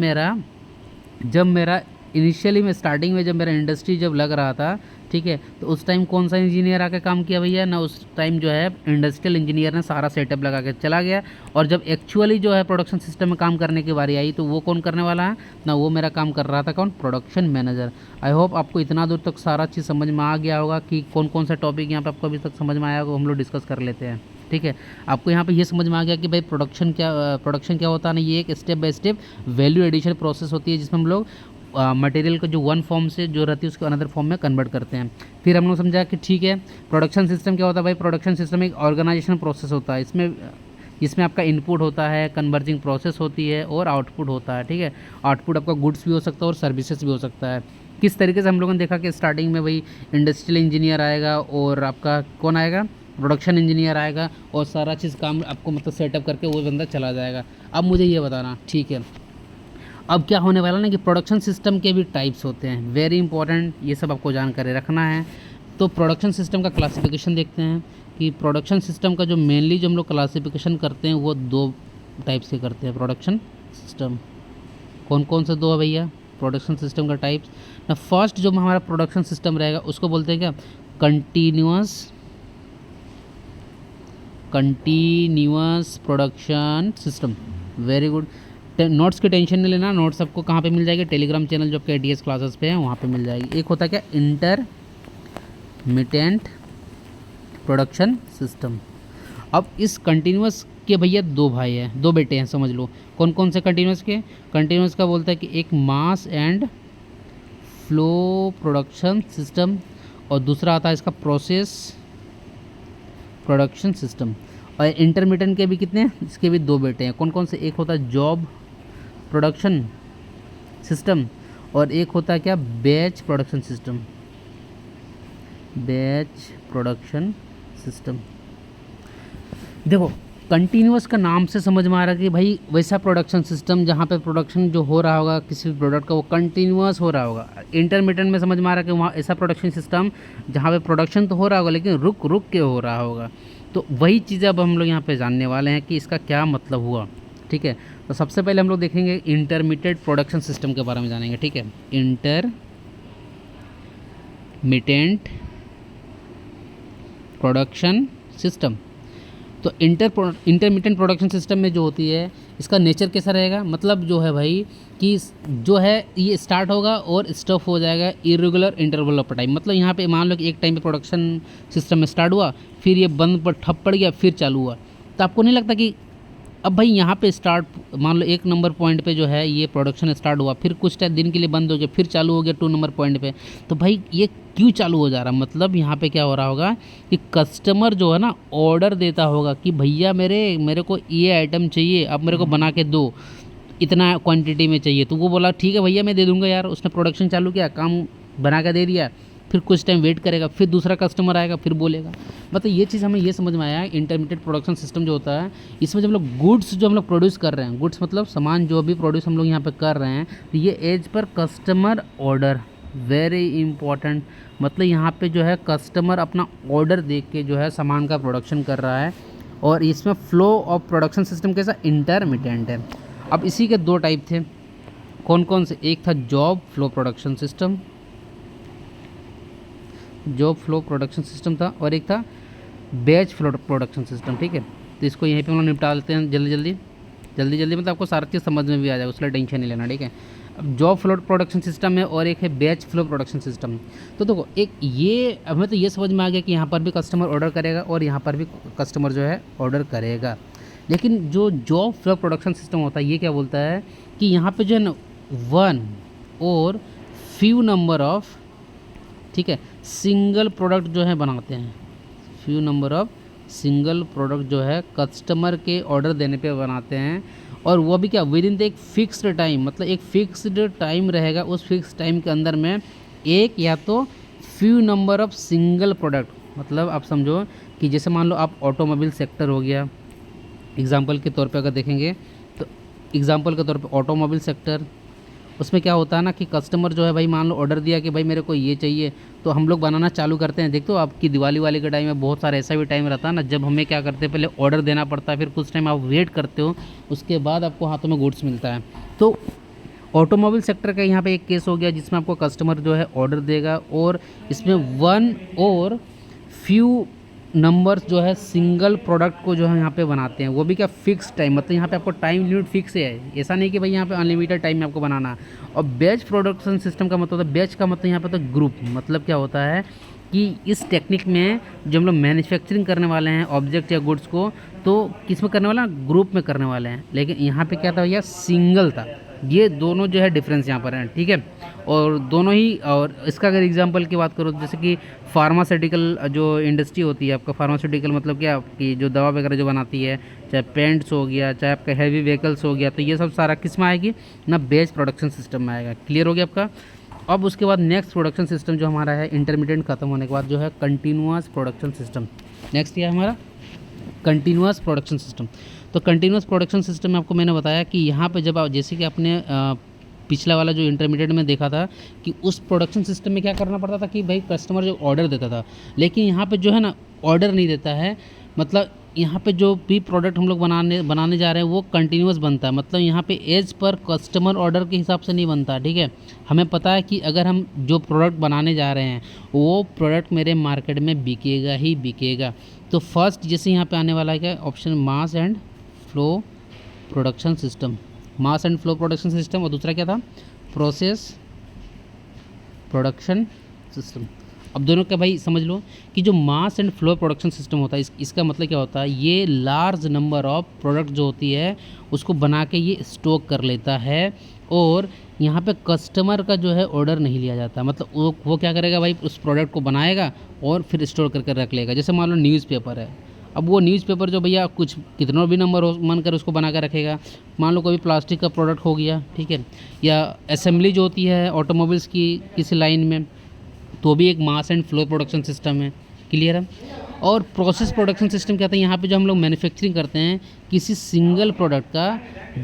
मेरा इनिशियली में स्टार्टिंग में जब मेरा इंडस्ट्री जब लग रहा था, ठीक है, तो उस टाइम कौन सा इंजीनियर आके काम किया भैया ना, उस टाइम जो है इंडस्ट्रियल इंजीनियर ने सारा सेटअप लगा के चला गया, और जब एक्चुअली जो है प्रोडक्शन सिस्टम में काम करने की बारी आई तो वो कौन करने वाला है ना, वो मेरा काम कर रहा था कौन, प्रोडक्शन मैनेजर। आई होप आपको इतना दूर तक सारा चीज़ समझ में आ गया होगा कि कौन कौन सा टॉपिक यहाँ पर आपको अभी तक समझ में आया होगा, हम लोग डिस्कस कर लेते हैं, ठीक है। आपको यहाँ पे ये समझ में आ गया कि भाई प्रोडक्शन क्या होता है ना, ये एक step by step value addition process होती है जिसमें हम लोग मटेरियल को जो वन फॉर्म से जो रहती है उसको अनदर फॉर्म में कन्वर्ट करते हैं। फिर हम लोग समझा कि ठीक है प्रोडक्शन सिस्टम क्या होता है, भाई प्रोडक्शन सिस्टम एक ऑर्गेनाइजेशन प्रोसेस होता है, इसमें आपका इनपुट होता है, कन्वर्जिंग प्रोसेस होती है और आउटपुट होता है, ठीक है। आउटपुट आपका गुड्स भी हो सकता है और सर्विसेज भी हो सकता है। किस तरीके से हम लोगों ने देखा कि स्टार्टिंग में भाई इंडस्ट्रियल इंजीनियर आएगा और आपका कौन आएगा, प्रोडक्शन इंजीनियर आएगा, और सारा चीज़ काम आपको मतलब सेटअप करके वो बंदा चला जाएगा। अब मुझे ये बताना, ठीक है, अब क्या होने वाला ना कि प्रोडक्शन सिस्टम के भी टाइप्स होते हैं, वेरी इंपॉर्टेंट, ये सब आपको जानकारी रखना है। तो प्रोडक्शन सिस्टम का क्लासिफिकेशन देखते हैं कि प्रोडक्शन सिस्टम का जो मेनली जो हम लोग क्लासिफिकेशन करते हैं वो 2 टाइप से करते हैं प्रोडक्शन सिस्टम। कौन कौन से 2 है भैया प्रोडक्शन सिस्टम का टाइप्स ना। फर्स्ट जो हमारा प्रोडक्शन सिस्टम रहेगा उसको बोलते हैं क्या, continuous production system. Very good, notes की टेंशन नहीं लेना, नोट्स आपको कहाँ पे मिल जाएगी, टेलीग्राम चैनल जो आपके ATS क्लासेस पे है वहाँ पे मिल जाएगी। एक होता है क्या, इंटरमिटेंट प्रोडक्शन सिस्टम। अब इस कंटिन्यूअस के भैया 2 भाई हैं, 2 बेटे हैं समझ लो। कौन कौन से कंटिन्यूअस के, कंटिन्यूअस का बोलता है कि एक mass and flow production system, और दूसरा आता है इसका प्रोसेस प्रोडक्शन सिस्टम। और इंटरमीडिएट के भी कितने हैं, इसके भी 2 बेटे हैं। कौन कौन से, एक होता है जॉब प्रोडक्शन सिस्टम और एक होता है क्या, batch production system. Batch production system. देखो कंटिन्यूअस का नाम से समझ में आ रहा है कि भाई वैसा प्रोडक्शन सिस्टम जहाँ पे प्रोडक्शन जो हो रहा होगा किसी भी प्रोडक्ट का वो कंटिन्यूअस हो रहा होगा। इंटरमिटेंट में समझ में आ रहा है कि वहाँ ऐसा प्रोडक्शन सिस्टम जहाँ पे प्रोडक्शन तो हो रहा होगा लेकिन रुक रुक के हो रहा होगा। तो वही चीज़ें अब हम लोग यहाँ पे जानने वाले हैं कि इसका क्या मतलब हुआ। ठीक है, तो सबसे पहले हम लोग देखेंगे इंटरमीडिएट प्रोडक्शन सिस्टम के बारे में जानेंगे। ठीक है, इंटरमिटेंट प्रोडक्शन सिस्टम। तो इंटरमिटेंट प्रोडक्शन सिस्टम में जो होती है इसका नेचर कैसा रहेगा, मतलब जो है भाई कि जो है ये स्टार्ट होगा और स्टॉप हो जाएगा इरेगुलर इंटरवल ऑफ टाइम। मतलब यहाँ पे मान लो कि एक टाइम पे प्रोडक्शन सिस्टम में स्टार्ट हुआ, फिर ये बंद पर ठप पड़ गया, फिर चालू हुआ। तो आपको नहीं लगता कि अब भाई यहाँ पे स्टार्ट मान लो 1 नंबर पॉइंट पे जो है ये प्रोडक्शन स्टार्ट हुआ, फिर कुछ टाइम दिन के लिए बंद हो गया, फिर चालू हो गया 2 नंबर पॉइंट पे, तो भाई ये क्यों चालू हो जा रहा, मतलब यहाँ पे क्या हो रहा होगा कि कस्टमर जो है ना ऑर्डर देता होगा कि भैया मेरे को ये आइटम चाहिए, आप मेरे को बना के दो, इतना क्वांटिटी में चाहिए। तो वो बोला ठीक है भैया मैं दे दूँगा यार, उसने प्रोडक्शन चालू किया, काम बना के दे दिया, फिर कुछ टाइम वेट करेगा, फिर दूसरा कस्टमर आएगा, फिर बोलेगा। मतलब ये चीज़ हमें ये समझ में आया है इंटरमीडिएट प्रोडक्शन सिस्टम जो होता है इसमें जब हम लोग गुड्स जो हम लोग प्रोड्यूस कर रहे हैं, गुड्स मतलब सामान जो भी प्रोड्यूस हम लोग यहाँ पे कर रहे हैं, तो ये as per customer order, very important. मतलब यहाँ पे जो है कस्टमर अपना ऑर्डर देख के जो है सामान का प्रोडक्शन कर रहा है और इसमें फ्लो ऑफ प्रोडक्शन सिस्टम कैसा इंटरमिटेंट है। अब इसी के 2 टाइप थे, कौन कौन से, एक था job flow production system, job flow production system था, और एक था बैच फ्लो प्रोडक्शन सिस्टम। ठीक है, तो इसको यहीं पे हम लोग निपटा लेते हैं जल्दी जल्दी मतलब आपको सारा चीज़ समझ में भी आ जाएगा, उसके लिए टेंशन नहीं लेना। ठीक है, अब जॉब फ्लो प्रोडक्शन सिस्टम है और एक है बैच फ्लो प्रोडक्शन सिस्टम। तो देखो एक ये हमें तो ये समझ में आ गया कि यहाँ पर भी कस्टमर ऑर्डर करेगा और यहाँ पर भी कस्टमर जो है ऑर्डर करेगा। लेकिन जो जॉब फ्लो प्रोडक्शन सिस्टम होता है ये क्या बोलता है कि यहाँ पे जो है ना 1 और फ्यू नंबर ऑफ, ठीक है, सिंगल प्रोडक्ट जो है बनाते हैं, few number of single product जो है कस्टमर के ऑर्डर देने पे बनाते हैं, और वो भी क्या विद इन द एक फिक्स्ड टाइम, मतलब एक फिक्स्ड टाइम रहेगा, उस फिक्स टाइम के अंदर में एक या तो few number of single product. मतलब आप समझो कि जैसे मान लो आप ऑटोमोबाइल सेक्टर हो गया, एग्जांपल के तौर पे अगर देखेंगे तो एग्जांपल के तौर पे ऑटोमोबाइल सेक्टर, उसमें क्या होता है ना कि कस्टमर जो है भाई मान लो ऑर्डर दिया कि भाई मेरे को ये चाहिए, तो हम लोग बनाना चालू करते हैं। देखो आपकी दिवाली वाले के टाइम में बहुत सारा ऐसा भी टाइम रहता है ना जब हमें क्या करते हैं पहले ऑर्डर देना पड़ता है, फिर कुछ टाइम आप वेट करते हो, उसके बाद आपको हाथों में गुड्स मिलता है। तो ऑटोमोबाइल सेक्टर का यहाँ पे एक केस हो गया जिसमें आपको कस्टमर जो है ऑर्डर देगा और इसमें 1 और फ्यू नंबर्स जो है सिंगल प्रोडक्ट को जो है यहाँ पे बनाते हैं, वो भी क्या फिक्स टाइम, मतलब यहाँ पे आपको टाइम लिमिट फिक्स है, ऐसा नहीं कि भाई यहाँ पे अनलिमिटेड टाइम में आपको बनाना। और बैच प्रोडक्शन सिस्टम का मतलब होता है, बैच का मतलब यहाँ पे तो ग्रुप, मतलब क्या होता है कि इस टेक्निक में जो हम लोग मैन्युफैक्चरिंग करने वाले हैं ऑब्जेक्ट या गुड्स को, तो किस में करने वाला, ग्रुप में करने वाले हैं। लेकिन यहाँ पे क्या था भैया, सिंगल था। ये दोनों जो है डिफरेंस यहाँ पर है। ठीक है, और दोनों ही, और इसका अगर एग्जांपल की बात करो तो जैसे कि फार्मास्यूटिकल जो इंडस्ट्री होती है आपका, फार्मास्यूटिकल मतलब क्या कि जो दवा वगैरह जो बनाती है, चाहे पेंट्स हो गया, चाहे आपका हैवी व्हीकल्स हो गया, तो ये सब सारा किस में आएगी ना, बैच प्रोडक्शन सिस्टम में आएगा। क्लियर हो गया आपका। अब उसके बाद नेक्स्ट प्रोडक्शन सिस्टम जो हमारा है इंटरमीडिएट खत्म होने के बाद जो है कंटिन्यूअस प्रोडक्शन सिस्टम। नेक्स्ट क्या है हमारा, कंटिन्यूअस प्रोडक्शन सिस्टम। तो कंटिन्यूअस प्रोडक्शन सिस्टम में आपको मैंने बताया कि यहाँ पे जब आप जैसे कि आपने पिछला वाला जो इंटरमीडिएट में देखा था कि उस प्रोडक्शन सिस्टम में क्या करना पड़ता था कि भाई कस्टमर जो ऑर्डर देता था, लेकिन यहाँ पे जो है ना ऑर्डर नहीं देता है, मतलब यहाँ पे जो भी प्रोडक्ट हम लोग बनाने जा रहे हैं वो कंटिन्यूअस बनता है। मतलब यहाँ पे एज पर कस्टमर ऑर्डर के हिसाब से नहीं बनता। ठीक है, हमें पता है कि अगर हम जो प्रोडक्ट बनाने जा रहे हैं वो प्रोडक्ट मेरे मार्केट में बिकेगा ही बिकेगा। तो फर्स्ट जैसे यहाँ पे आने वाला है क्या option, mass and flow production system, mass and flow production system, और दूसरा क्या था, प्रोसेस प्रोडक्शन सिस्टम। अब दोनों का भाई समझ लो कि जो mass and flow production system होता है इसका मतलब क्या होता है, ये लार्ज नंबर ऑफ प्रोडक्ट जो होती है उसको बना के ये स्टॉक कर लेता है और यहाँ पे कस्टमर का जो है ऑर्डर नहीं लिया जाता। मतलब वो क्या करेगा भाई, उस प्रोडक्ट को बनाएगा और फिर स्टोर करके रख लेगा। जैसे मान लो न्यूज़पेपर है, अब वो न्यूज़पेपर जो भैया कुछ कितना भी नंबर हो मन कर उसको बना कर रखेगा। मान लो कोई प्लास्टिक का प्रोडक्ट हो गया, ठीक है, या असेंबली जो होती है ऑटोमोबाइल्स की किसी लाइन में, तो भी एक mass and flow production system है। क्लियर है। और प्रोसेस प्रोडक्शन सिस्टम क्या होता है, यहाँ पे जो हम लोग मैन्युफैक्चरिंग करते हैं किसी सिंगल प्रोडक्ट का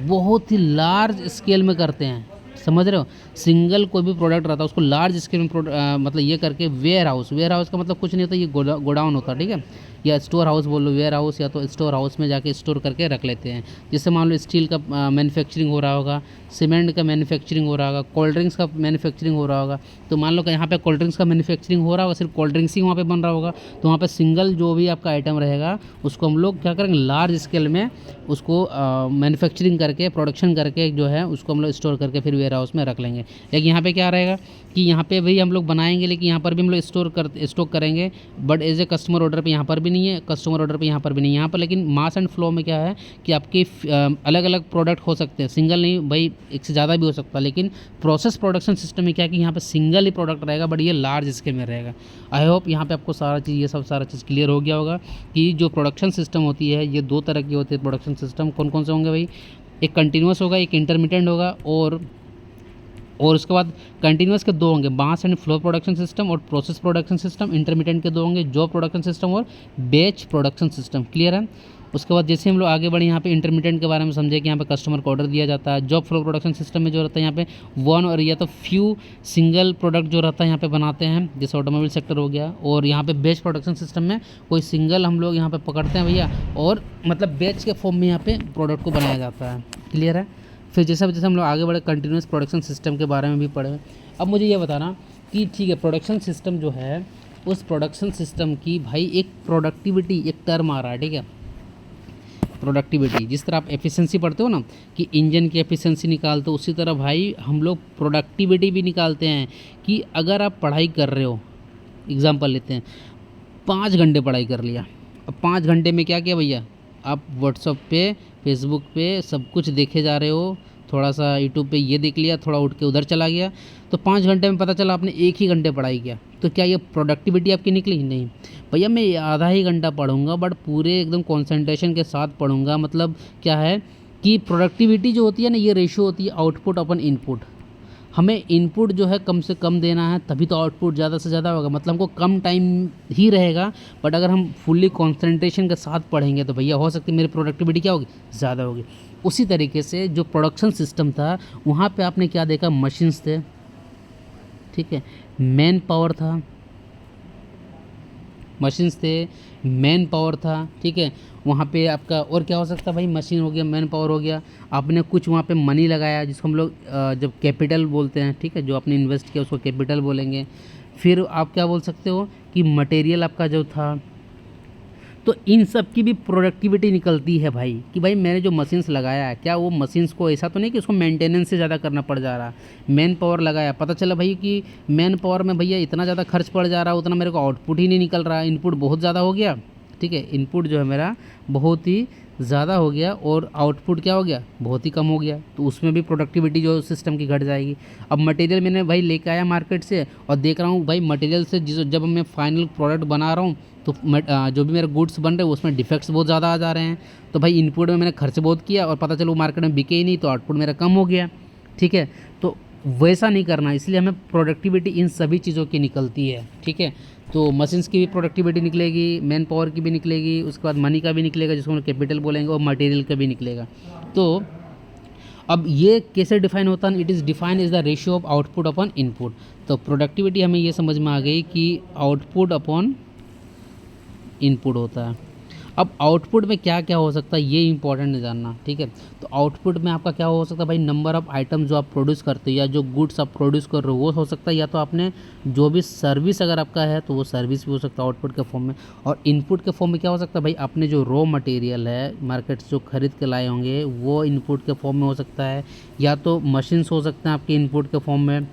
बहुत ही लार्ज स्केल में करते हैं, समझ रहे हो। सिंगल कोई भी प्रोडक्ट रहता है उसको लार्ज स्केल में मतलब ये करके वेयर हाउस का मतलब कुछ नहीं होता, ये गोडाउन होता है, ठीक है, या स्टोर हाउस बोल लो, वेयर हाउस या तो स्टोर हाउस में जाके स्टोर करके रख लेते हैं। जैसे मान लो स्टील का मैन्युफैक्चरिंग हो रहा होगा, सीमेंट का मैन्युफैक्चरिंग हो रहा होगा, कोल्ड ड्रिंक्स का मैन्युफैक्चरिंग हो रहा होगा, तो मान लो कि यहाँ पे कोल्ड ड्रिंक्स का मैन्युफैक्चरिंग हो रहा होगा, सिर्फ कोल्ड ड्रिंक्स ही वहाँ पे बन रहा होगा, तो वहाँ पे सिंगल जो भी आपका आइटम रहेगा उसको हम लोग क्या करेंगे, लार्ज स्केल में उसको मैन्युफैक्चरिंग करके प्रोडक्शन करके जो है उसको हम लोग स्टोर करके फिर वेयर हाउस में रख लेंगे। लेकिन यहाँ पे क्या रहेगा कि यहाँ पे भी हम लोग बनाएंगे, लेकिन यहाँ पर भी हम लोग स्टॉक करेंगे, but as a customer order पे यहाँ पर भी नहीं है, कस्टमर ऑर्डर पे यहाँ पर भी नहीं है। यहाँ पर लेकिन मास एंड फ्लो में क्या है कि आपके अलग अलग प्रोडक्ट हो सकते हैं, सिंगल नहीं भाई, एक से ज़्यादा भी हो सकता है, लेकिन प्रोसेस प्रोडक्शन सिस्टम में क्या है कि यहाँ पे सिंगल ही प्रोडक्ट रहेगा, बट ये लार्ज स्केल में रहेगा। आई होप यहाँ पे आपको सारा चीज़ ये सब सारा चीज़ क्लियर हो गया होगा कि जो प्रोडक्शन सिस्टम होती है ये दो तरह की होती है। प्रोडक्शन सिस्टम कौन कौन से होंगे भाई, एक कंटिन्यूस होगा, एक इंटरमिटेंट होगा, और उसके बाद कंटिन्यूस के दो होंगे, mass and flow production system और प्रोसेस प्रोडक्शन सिस्टम। इंटरमीडिएट के दो होंगे, जॉब प्रोडक्शन सिस्टम और बैच प्रोडक्शन सिस्टम। क्लियर है। उसके बाद जैसे हम लोग आगे बढ़े यहाँ पे इंटरमीडिएट के बारे में समझे कि यहाँ पे कस्टमर को ऑर्डर दिया जाता है। जॉब फ्लो प्रोडक्शन सिस्टम में जो रहता है यहाँ पे वन और या तो फ्यू सिंगल प्रोडक्ट जो रहता है यहाँ पे बनाते हैं, जैसे ऑटोमोबाइल सेक्टर हो गया। और यहाँ पे बैच प्रोडक्शन सिस्टम में कोई सिंगल हम लोग यहाँ पे पकड़ते हैं भैया, और मतलब बैच के फॉर्म में यहाँ पे प्रोडक्ट को बनाया जाता है। क्लियर है। फिर जैसे हम लोग आगे बढ़े कंटिन्यूस प्रोडक्शन सिस्टम के बारे में भी पढ़े। अब मुझे ये बताना कि ठीक है, प्रोडक्शन सिस्टम जो है उस प्रोडक्शन सिस्टम की भाई एक प्रोडक्टिविटी एक टर्म आ रहा है, ठीक है, प्रोडक्टिविटी। जिस तरह आप एफिशिएंसी पढ़ते हो ना कि इंजन की एफिशिएंसी निकालते हो, उसी तरह भाई हम लोग प्रोडक्टिविटी भी निकालते हैं कि अगर आप पढ़ाई कर रहे हो, एग्जाम्पल लेते हैं, 5 घंटे पढ़ाई कर लिया, अब 5 घंटे में क्या किया भैया, आप व्हाट्सअप पे फेसबुक पे सब कुछ देखे जा रहे हो, थोड़ा सा यूट्यूब पे ये देख लिया, थोड़ा उठ के उधर चला गया, तो 5 घंटे में पता चला आपने 1 ही घंटे पढ़ाई किया, तो क्या ये प्रोडक्टिविटी आपकी निकली? नहीं भैया, मैं आधा ही घंटा पढ़ूंगा बट पूरे एकदम कंसंट्रेशन के साथ पढ़ूंगा। मतलब क्या है कि प्रोडक्टिविटी जो होती है ना, ये रेशियो होती है आउटपुट अपन इनपुट। हमें इनपुट जो है कम से कम देना है, तभी तो आउटपुट ज़्यादा से ज़्यादा होगा। मतलब हमको कम टाइम ही रहेगा, बट अगर हम फुल्ली कंसंट्रेशन के साथ पढ़ेंगे तो भैया हो सकती है मेरी प्रोडक्टिविटी क्या होगी, ज़्यादा होगी। उसी तरीके से जो प्रोडक्शन सिस्टम था वहाँ पे आपने क्या देखा, मशीन्स थे, ठीक है, मैन पावर था, मशीन्स थे, मैन पावर था, ठीक है। वहाँ पे आपका और क्या हो सकता है भाई, मशीन हो गया, मैन पावर हो गया, आपने कुछ वहाँ पे मनी लगाया जिसको हम लोग जब कैपिटल बोलते हैं, ठीक है, जो आपने इन्वेस्ट किया उसको कैपिटल बोलेंगे। फिर आप क्या बोल सकते हो कि मटेरियल आपका जो था, तो इन सब की भी प्रोडक्टिविटी निकलती है भाई कि भाई मैंने जो मशीन्स लगाया है, क्या वो मशीन्स को ऐसा तो नहीं कि उसको मेंटेनेंस से ज़्यादा करना पड़ जा रहा। मैन पावर लगाया, पता चला भाई कि मैन पावर में भैया इतना ज़्यादा खर्च पड़ जा रहा, उतना मेरे को आउटपुट ही नहीं निकल रहा, इनपुट बहुत ज़्यादा हो गया, ठीक है, इनपुट जो है मेरा बहुत ही ज़्यादा हो गया और आउटपुट क्या हो गया, बहुत ही कम हो गया, तो उसमें भी प्रोडक्टिविटी जो सिस्टम की घट जाएगी। अब मटेरियल मैंने भाई लेके आया मार्केट से और देख रहा हूँ भाई मटेरियल से जब मैं फाइनल प्रोडक्ट बना रहा हूँ तो जो भी मेरे गुड्स बन रहे हैं उसमें डिफेक्ट्स बहुत ज़्यादा आ जा रहे हैं, तो भाई इनपुट में मैंने खर्च बहुत किया और पता चलो मार्केट में बिके ही नहीं, तो आउटपुट मेरा कम हो गया, ठीक है। तो वैसा नहीं करना, इसलिए हमें प्रोडक्टिविटी इन सभी चीज़ों की निकलती है, ठीक है। तो मशीन्स की भी प्रोडक्टिविटी निकलेगी, मैन पावर की भी निकलेगी, उसके बाद मनी का भी निकलेगा जिसको हम कैपिटल बोलेंगे, और मटेरियल का भी निकलेगा। तो अब ये कैसे डिफाइन होता है, it is define is the ratio of output upon input. तो प्रोडक्टिविटी हमें ये समझ में आ गई कि आउटपुट अपॉन इनपुट होता है। अब आउटपुट में क्या क्या हो सकता है ये इंपॉर्टेंट है जानना, ठीक है। तो आउटपुट में आपका क्या हो सकता है भाई, नंबर ऑफ़ आइटम जो आप प्रोड्यूस करते हो या जो गुड्स आप प्रोड्यूस कर रहे हो वो हो सकता है, या तो आपने जो भी सर्विस अगर आपका है तो वो सर्विस भी हो सकता है आउटपुट के फॉर्म में। और इनपुट के फॉर्म में क्या हो सकता है भाई, आपने जो रॉ मटेरियल है मार्केट से जो खरीद के लाए होंगे वो इनपुट के फॉर्म में हो सकता है, या तो मशीन्स हो सकते हैं आपके इनपुट के फॉर्म में,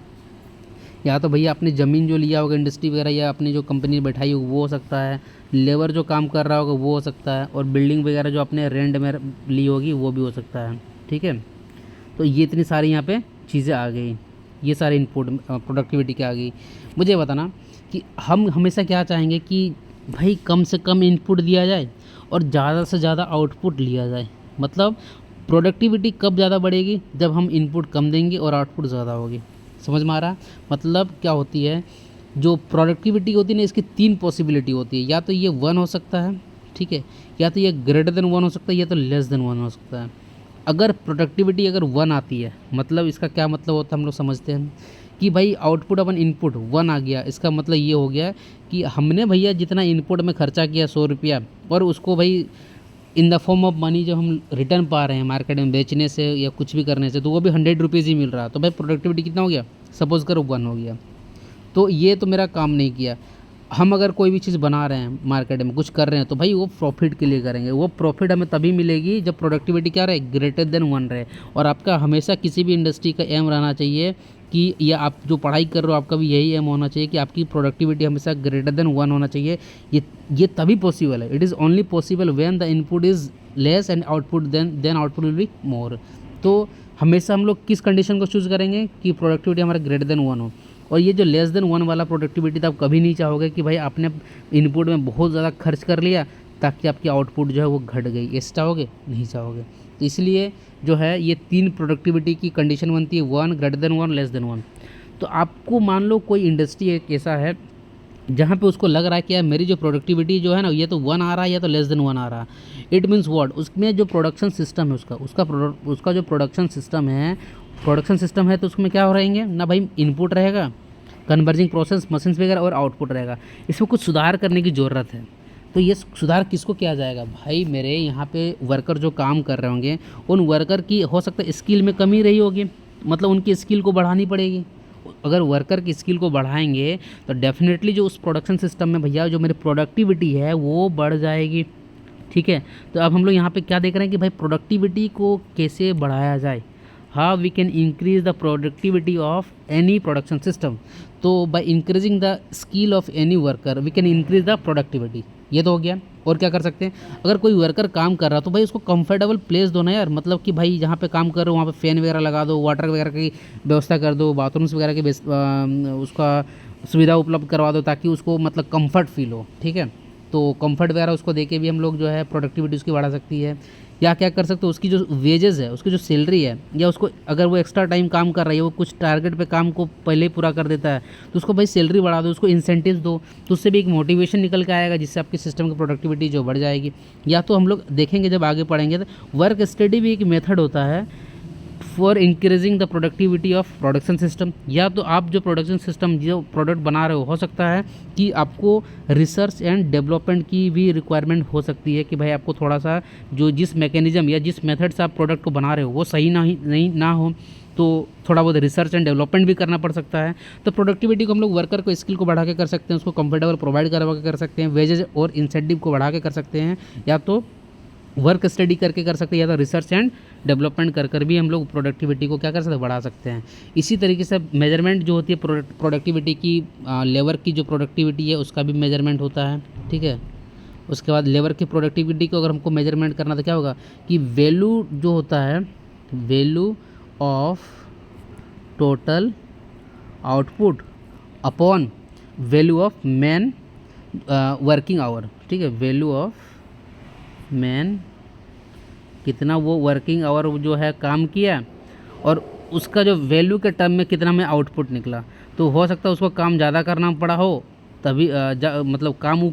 या तो भैया आपने ज़मीन जो लिया होगा इंडस्ट्री वगैरह या अपनी जो कंपनी बैठाई होगी वो हो सकता है, लेबर जो काम कर रहा होगा वो हो सकता है, और बिल्डिंग वगैरह जो आपने रेंट में ली होगी वो भी हो सकता है, ठीक है। तो ये इतनी सारी यहाँ पे चीज़ें आ गई, ये सारे इनपुट प्रोडक्टिविटी की आ गई। मुझे बताना कि हम हमेशा क्या चाहेंगे कि भाई कम से कम इनपुट दिया जाए और ज़्यादा से ज़्यादा आउटपुट लिया जाए। मतलब प्रोडक्टिविटी कब ज़्यादा बढ़ेगी, जब हम इनपुट कम देंगे और आउटपुट ज़्यादा होगी। समझ में आ रहा? मतलब क्या होती है जो प्रोडक्टिविटी होती है ना, इसकी 3 पॉसिबिलिटी होती है, या तो ये 1 हो सकता है, ठीक है, या तो ये ग्रेटर देन 1 हो सकता है, या तो लेस देन 1 हो सकता है। अगर प्रोडक्टिविटी अगर 1 आती है, मतलब इसका क्या मतलब होता है, हम लोग समझते हैं कि भाई आउटपुट अपन इनपुट 1 आ गया, इसका मतलब ये हो गया कि हमने भैया जितना इनपुट में खर्चा किया 100 रुपया, और उसको भाई in the form of money जो हम रिटर्न पा रहे हैं मार्केट में बेचने से या कुछ भी करने से, तो वो भी 100 रुपीज़ ही मिल रहा है। तो भाई प्रोडक्टिविटी कितना हो गया, सपोज करो 1 हो गया। तो ये तो मेरा काम नहीं किया। हम अगर कोई भी चीज़ बना रहे हैं मार्केट में, कुछ कर रहे हैं, तो भाई वो प्रॉफिट के लिए करेंगे। वो प्रॉफिट हमें तभी मिलेगी जब प्रोडक्टिविटी क्या रहे, ग्रेटर देन 1 रहे। और आपका हमेशा किसी भी इंडस्ट्री का एम रहना चाहिए कि, या आप जो पढ़ाई कर रहे हो आपका भी यही एम होना चाहिए कि आपकी प्रोडक्टिविटी हमेशा ग्रेटर देन 1 होना चाहिए। ये तभी पॉसिबल है। It is only possible when the input is less and output then output will be more. तो हमेशा हम लोग किस कंडीशन को चूज़ करेंगे कि प्रोडक्टिविटी हमारा ग्रेटर देन 1 हो। और ये जो लेस देन 1 वाला प्रोडक्टिविटी, तो आप कभी नहीं चाहोगे कि भाई आपने इनपुट में बहुत ज़्यादा खर्च कर लिया ताकि आपकी आउटपुट जो है वो घट गई, ऐसा चाहोगे, नहीं चाहोगे। तो इसलिए जो है ये 3 प्रोडक्टिविटी की कंडीशन बनती है, 1 ग्रेटर देन 1 लेस देन 1। तो आपको मान लो कोई इंडस्ट्री एक ऐसा है जहाँ पे उसको लग रहा है कि यार मेरी जो प्रोडक्टिविटी जो है ना, ये तो 1 आ रहा है या तो लेस देन 1 आ रहा है। इट मीन्स व्हाट, उसमें जो प्रोडक्शन सिस्टम है उसका जो प्रोडक्शन सिस्टम है तो उसमें क्या हो रहेंगे ना भाई, इनपुट रहेगा, कन्वर्जिंग प्रोसेस मशीन्स वगैरह, और आउटपुट रहेगा। इसमें कुछ सुधार करने की ज़रूरत है। तो ये सुधार किसको किया जाएगा भाई, मेरे यहाँ पे वर्कर जो काम कर रहे होंगे, उन वर्कर की हो सकता है स्किल में कमी रही होगी, मतलब उनकी स्किल को बढ़ानी पड़ेगी। अगर वर्कर की स्किल को बढ़ाएंगे तो डेफिनेटली जो उस प्रोडक्शन सिस्टम में भैया जो मेरी प्रोडक्टिविटी है वो बढ़ जाएगी, ठीक है। तो अब हम लोग यहाँ पे क्या देख रहे हैं कि भाई प्रोडक्टिविटी को कैसे बढ़ाया जाए, how we can increase the productivity of any production system. तो by increasing the skill of any worker we can increase the productivity. ये तो हो गया। और क्या कर सकते हैं, अगर कोई वर्कर काम कर रहा तो भाई उसको कंफर्टेबल प्लेस दो ना यार, मतलब कि भाई जहाँ पे काम कर रहे हो वहाँ पे फ़ैन वगैरह लगा दो, वाटर वगैरह की व्यवस्था कर दो, बाथरूम्स वगैरह की उसका सुविधा उपलब्ध करवा दो ताकि उसको मतलब कंफर्ट फील हो, ठीक है। तो कंफर्ट वगैरह उसको देके भी हम लोग जो है प्रोडक्टिविटी उसकी बढ़ा सकती है। या क्या कर सकते हो, उसकी जो वेजेस है, उसकी जो सैलरी है, या उसको अगर वो एक्स्ट्रा टाइम काम कर रही है, वो कुछ टारगेट पे काम को पहले ही पूरा कर देता है, तो उसको भाई सैलरी बढ़ा दो, उसको इंसेंटिव्स दो, तो उससे भी एक मोटिवेशन निकल के आएगा जिससे आपके सिस्टम की प्रोडक्टिविटी जो बढ़ जाएगी। या तो हम लोग देखेंगे जब आगे पढ़ेंगे तो वर्क स्टडी भी एक मेथड होता है for increasing the productivity of production system. या तो आप जो प्रोडक्शन सिस्टम जो प्रोडक्ट बना रहे हो सकता है कि आपको रिसर्च एंड डेवलपमेंट की भी रिक्वायरमेंट हो सकती है कि भाई आपको थोड़ा सा जो जिस मैकेनिज्म या जिस मेथड से आप प्रोडक्ट को बना रहे हो वो सही नहीं ना हो, तो थोड़ा बहुत रिसर्च एंड डेवलपमेंट भी करना पड़ सकता है। तो प्रोडक्टिविटी को हम लोग वर्कर को स्किल को बढ़ा के कर सकते हैं, उसको कंफर्टेबल प्रोवाइड करवा के कर सकते हैं, वेजेज और इंसेंटिव को बढ़ा के कर सकते हैं, या तो वर्क स्टडी करके कर सकते हैं, या तो रिसर्च एंड डेवलपमेंट कर भी हम लोग प्रोडक्टिविटी को क्या कर सकते हैं, बढ़ा सकते हैं। इसी तरीके से मेजरमेंट जो होती है प्रोडक्टिविटी की, लेबर की जो प्रोडक्टिविटी है उसका भी मेजरमेंट होता है, ठीक है। उसके बाद लेबर की प्रोडक्टिविटी को अगर हमको मेजरमेंट करना तो क्या होगा कि वैल्यू जो होता है, value of total output upon value of man working hour, ठीक है। वैल्यू ऑफ मैन, कितना वो वर्किंग आवर जो है काम किया, और उसका जो वैल्यू के टर्म में कितना में आउटपुट निकला। तो हो सकता है उसको काम ज़्यादा करना पड़ा हो तभी मतलब काम वो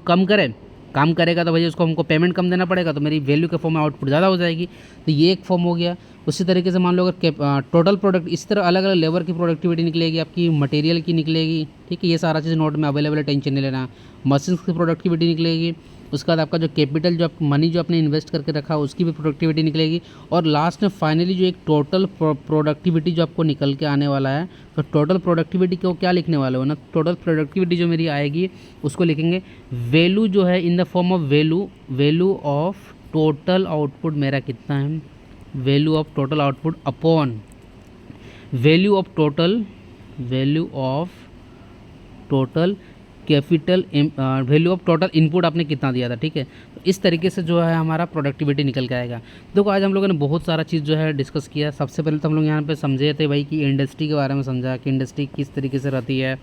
कम करेगा तो भैया उसको हमको पेमेंट कम देना पड़ेगा, तो मेरी वैल्यू के फॉर्म में आउटपुट ज़्यादा हो जाएगी। तो ये एक फॉर्म हो गया। उसी तरीके से मान लो अगर टोटल प्रोडक्ट, इस तरह अलग अलग लेबर की प्रोडक्टिविटी निकलेगी, आपकी मटेरियल की निकलेगी, ठीक है। ये सारा चीज़ नोट में अवेलेबल है, टेंशन नहीं लेना। मशीन्स की प्रोडक्टिविटी निकलेगी, उसके बाद आपका जो कैपिटल जो आप मनी जो आपने इन्वेस्ट करके रखा उसकी भी प्रोडक्टिविटी निकलेगी, और लास्ट में फाइनली जो एक टोटल प्रोडक्टिविटी जो आपको निकल के आने वाला है। तो टोटल प्रोडक्टिविटी को क्या लिखने वाले हो ना, टोटल प्रोडक्टिविटी जो मेरी आएगी उसको लिखेंगे वैल्यू जो है in the form of value of total output मेरा कितना है, value of total output upon value of total capital, value of total input आपने कितना दिया था, ठीक है। तो इस तरीके से जो है हमारा प्रोडक्टिविटी निकल के आएगा। देखो आज हम लोगों ने बहुत सारा चीज़ जो है डिस्कस किया। सबसे पहले तो हम लोग यहाँ पे समझे थे भाई कि इंडस्ट्री के बारे में समझा कि इंडस्ट्री किस तरीके से रहती है,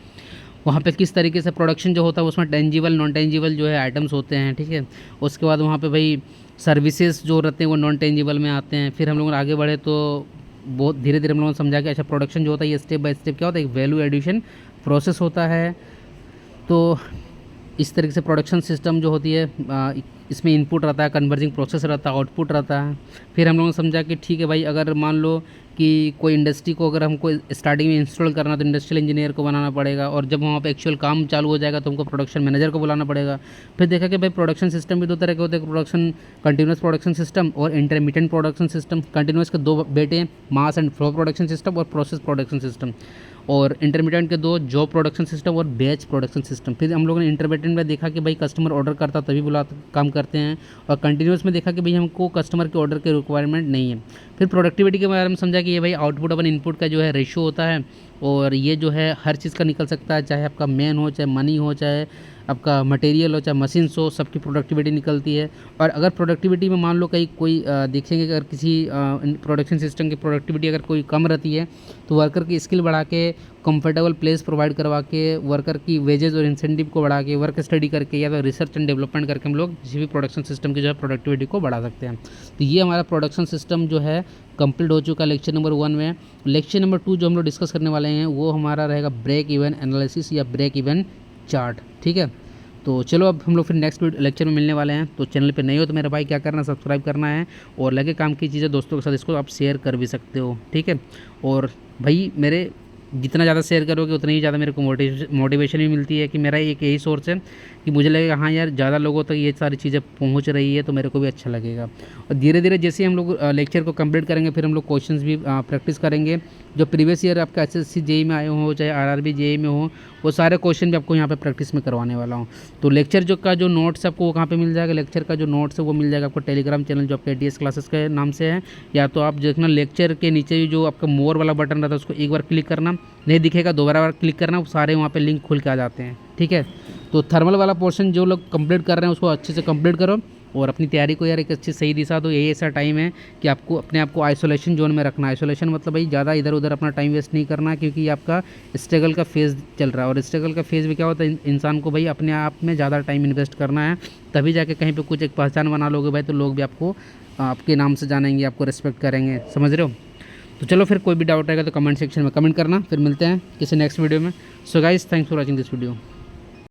वहाँ पे किस तरीके से प्रोडक्शन जो होता है उसमें टेंजिबल नॉन टेंजिबल जो है आइटम्स होते हैं, ठीक है। उसके बाद वहाँ पे भाई सर्विसेज जो रहते हैं वो नॉन टेंजिबल में आते हैं। फिर हम लोग आगे बढ़े तो बहुत धीरे धीरे हम लोगों ने समझा कि अच्छा प्रोडक्शन जो होता है ये स्टेप बाय स्टेप क्या होता है, एक वैल्यू एडिशन प्रोसेस होता है, तो इस तरीके से प्रोडक्शन सिस्टम जो होती है इसमें इनपुट रहता है, कन्वर्जिंग प्रोसेस रहता है, आउटपुट रहता है। फिर हम लोगों ने समझा कि ठीक है भाई, अगर मान लो कि कोई इंडस्ट्री को अगर हमको स्टार्टिंग में इंस्टॉल करना तो इंडस्ट्रियल इंजीनियर को बनाना पड़ेगा, और जब वहाँ पे एक्चुअल काम चालू हो जाएगा तो हमको प्रोडक्शन मैनेजर को बुलाना पड़ेगा। फिर देखा कि भाई प्रोडक्शन सिस्टम भी दो तरह के होते हैं, प्रोडक्शन कंटिन्यूस प्रोडक्शन सिस्टम और इंटरमीडिएट प्रोडक्शन सिस्टम। कंटिन्यूस के दो बेटे हैं, mass and flow production system और प्रोसेस प्रोडक्शन सिस्टम, और इंटरमीडिएट के दो, जॉब प्रोडक्शन सिस्टम और बैच प्रोडक्शन सिस्टम। फिर हम लोगों ने इंटरमीडिएट में देखा कि भाई कस्टमर ऑर्डर करता तभी बुला काम करते हैं, और कंटिन्यूस में देखा कि भाई हमको कस्टमर के ऑर्डर के रिक्वायरमेंट नहीं है। फिर प्रोडक्टिविटी के बारे में समझा कि ये भाई आउटपुट अपन इनपुट का जो है रेशियो होता है, और ये जो है हर चीज़ का निकल सकता है, चाहे आपका मैन हो, चाहे मनी हो, चाहे आपका मटेरियल हो, चाहे मशीन्स हो, सबकी प्रोडक्टिविटी निकलती है। और अगर प्रोडक्टिविटी में मान लो कहीं कोई देखेंगे अगर किसी प्रोडक्शन सिस्टम की प्रोडक्टिविटी अगर कोई कम रहती है, तो वर्कर की स्किल बढ़ा के, कंफर्टेबल प्लेस प्रोवाइड करवा के, वर्कर की वेजेस और इंसेंटिव को बढ़ा के, वर्क स्टडी करके या तो रिसर्च एंड डेवलपमेंट करके हम लोग किसी भी प्रोडक्शन सिस्टम की जो है प्रोडक्टिविटी को बढ़ा सकते हैं। तो ये हमारा प्रोडक्शन सिस्टम जो है कंप्लीट हो चुका है लेक्चर नंबर 1 में। लेक्चर नंबर 2 जो हम लोग डिस्कस करने वाले हैं वो हमारा रहेगा ब्रेक इवन एनालिसिस या ब्रेक इवन चार्ट। ठीक है, तो चलो अब हम लोग फिर नेक्स्ट लेक्चर में मिलने वाले हैं। तो चैनल पे नए हो तो मेरा भाई क्या करना है, सब्सक्राइब करना है, और लगे काम की चीज़ें दोस्तों के साथ इसको आप शेयर कर भी सकते हो। ठीक है, और भाई मेरे जितना ज़्यादा शेयर करोगे उतनी ही ज़्यादा मेरे को मोटिवेशन भी मिलती है कि मेरा एक यही सोर्स है कि मुझे लगेगा हाँ यार ज़्यादा लोगों तक ये सारी चीज़ें पहुंच रही है तो मेरे को भी अच्छा लगेगा। और धीरे धीरे जैसे हम लोग लेक्चर को कंप्लीट करेंगे फिर हम लोग क्वेश्चंस भी प्रैक्टिस करेंगे। जो प्रीवियस ईयर आपका SSC JEE में आए हो, चाहे RRB JEE में हो, वो सारे क्वेश्चन भी आपको यहाँ पे प्रैक्टिस में करवाने वाला हूँ। तो लेक्चर जो नोट्स आपको वो कहाँ पे मिल जाएगा, लेक्चर का जो नोट्स है वो मिल जाएगा आपको टेलीग्राम चैनल जो आपका ATS क्लासेस के नाम से है, या तो आप देखना लेक्चर के नीचे जो आपका मोर वाला बटन रहता है उसको एक बार क्लिक करना, नहीं दिखेगा दोबारा बार क्लिक करना, वो सारे वहाँ पे लिंक खुल के आ जाते हैं। ठीक है, तो थर्मल वाला पोर्शन जो लोग कंप्लीट कर रहे हैं उसको अच्छे से कंप्लीट करो और अपनी तैयारी को यार एक अच्छी सही दिशा दो। यही ऐसा टाइम है कि आपको अपने आप को आइसोलेशन जोन में रखना है। आइसोलेशन मतलब भाई ज़्यादा इधर उधर अपना टाइम वेस्ट नहीं करना, क्योंकि ये आपका स्ट्रगल का फेज़ चल रहा है, और स्ट्रगल का फेज़ में क्या होता है, इंसान को भाई अपने आप में ज़्यादा टाइम इन्वेस्ट करना है, तभी जाके कहीं पर कुछ एक पहचान बना लोगे भाई, तो लोग भी आपको आपके नाम से जानेंगे, आपको रिस्पेक्ट करेंगे। समझ रहे हो? तो चलो फिर कोई भी डाउट रहेगा तो कमेंट सेक्शन में कमेंट करना। फिर मिलते हैं किसी नेक्स्ट वीडियो में। So guys, thanks for watching this video.